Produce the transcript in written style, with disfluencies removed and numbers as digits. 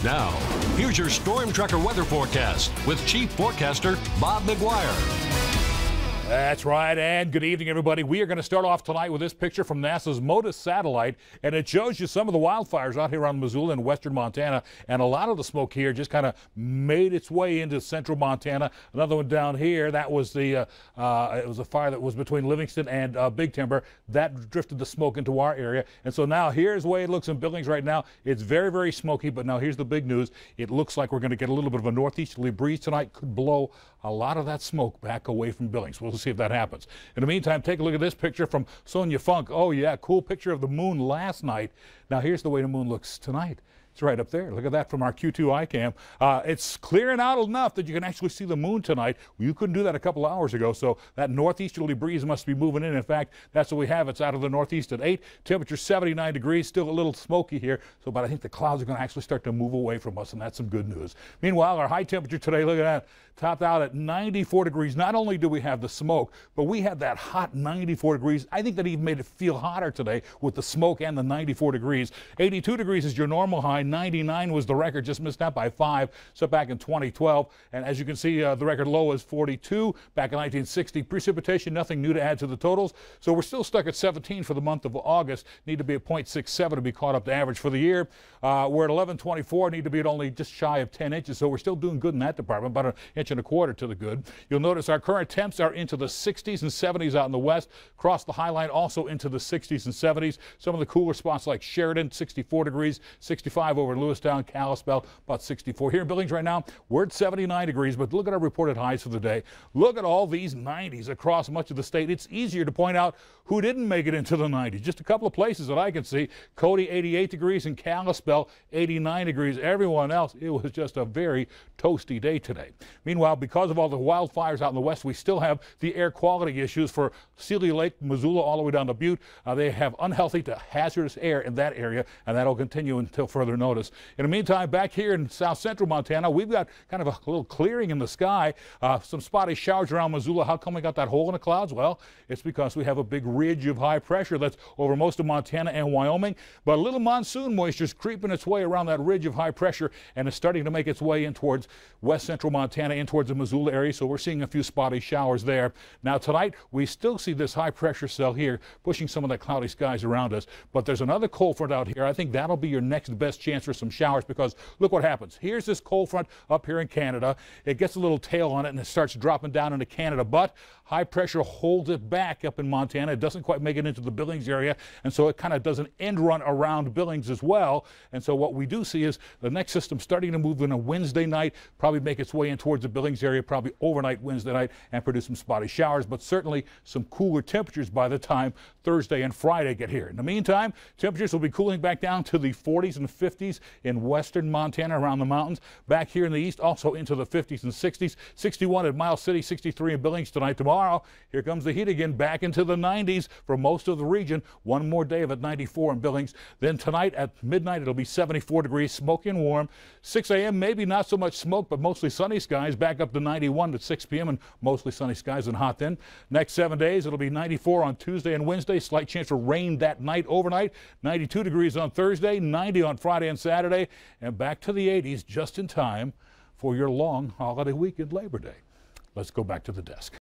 Now, here's your Storm Tracker weather forecast with Chief Forecaster Bob McGuire. That's right, and good evening, everybody. We are going to start off tonight with this picture from NASA's MODIS satellite, and it shows you some of the wildfires out here around Missoula and western Montana, and a lot of the smoke here just kind of made its way into central Montana. Another one down here, that was it was a fire that was between Livingston and Big Timber. That drifted the smoke into our area, and so now here's the way it looks in Billings right now. It's very, very smoky, but now here's the big news. It looks like we're going to get a little bit of a northeasterly breeze tonight. Could blow a lot of that smoke back away from Billings. We'll see if that happens. In the meantime, take a look at this picture from Sonia Funk. Oh yeah, cool picture of the moon last night. Now here's the way the moon looks tonight. It's right up there. Look at that from our Q2 iCam. It's clearing out enough that you can actually see the moon tonight. You couldn't do that a couple of hours ago, so that northeasterly breeze must be moving in. In fact, that's what we have. It's out of the northeast at 8. Temperature 79 degrees, still a little smoky here, but I think the clouds are going to actually start to move away from us, and that's some good news. Meanwhile, our high temperature today, look at that, topped out at 94 degrees. Not only do we have the smoke, but we had that hot 94 degrees. I think that even made it feel hotter today with the smoke and the 94 degrees. 82 degrees is your normal high. 99 was the record, just missed out by 5, set back in 2012. And as you can see, the record low is 42 back in 1960. Precipitation, nothing new to add to the totals. So we're still stuck at 17 for the month of August. Need to be at 0.67 to be caught up to average for the year. We're at 1124, need to be at only just shy of 10 inches. So we're still doing good in that department, about 1.25 inches to the good. You'll notice our current temps are into the 60s and 70s out in the west. Across the high line, also into the 60s and 70s. Some of the cooler spots like Sheridan, 64 degrees, 65 over in Lewistown, Kalispell, about 64. Here in Billings right now, we're at 79 degrees, but look at our reported highs for the day. Look at all these 90s across much of the state. It's easier to point out who didn't make it into the 90s. Just a couple of places that I can see. Cody, 88 degrees, and Kalispell, 89 degrees. Everyone else, it was just a very toasty day today. Meanwhile, because of all the wildfires out in the west, we still have the air quality issues for Sealy Lake, Missoula, all the way down to Butte. They have unhealthy to hazardous air in that area, and that'll continue until further notice. In the meantime, back here in south central Montana, we've got kind of a little clearing in the sky. Some spotty showers around Missoula. How come we got that hole in the clouds? Well, it's because we have a big ridge of high pressure that's over most of Montana and Wyoming. But a little monsoon moisture is creeping its way around that ridge of high pressure, and it's starting to make its way in towards west central Montana, in towards the Missoula area. So we're seeing a few spotty showers there. Now tonight, we still see this high pressure cell here pushing some of that cloudy skies around us. But there's another cold front out here. I think that'll be your next best chance for some showers, because look what happens. Here's this cold front up here in Canada. It gets a little tail on it and it starts dropping down into Canada, but high pressure holds it back up in Montana. It doesn't quite make it into the Billings area, and so it kind of does an end run around Billings as well. And so what we do see is the next system starting to move in a Wednesday night, probably make its way in towards the Billings area, probably overnight Wednesday night, and produce some spotty showers, but certainly some cooler temperatures by the time Thursday and Friday get here. In the meantime, temperatures will be cooling back down to the 40s and 50s in western Montana around the mountains. Back here in the east, also into the 50s and 60s. 61 at Miles City, 63 in Billings tonight. Tomorrow, here comes the heat again, back into the 90s for most of the region. One more day of at 94 in Billings. Then tonight at midnight, it'll be 74 degrees, smoky and warm. 6 a.m., maybe not so much smoke, but mostly sunny skies. Back up to 91 at 6 p.m. and mostly sunny skies and hot then. Next 7 days, it'll be 94 on Tuesday and Wednesday. Slight chance for rain that night overnight. 92 degrees on Thursday, 90 on Friday and Saturday, and back to the 80s just in time for your long holiday weekend, Labor Day. Let's go back to the desk.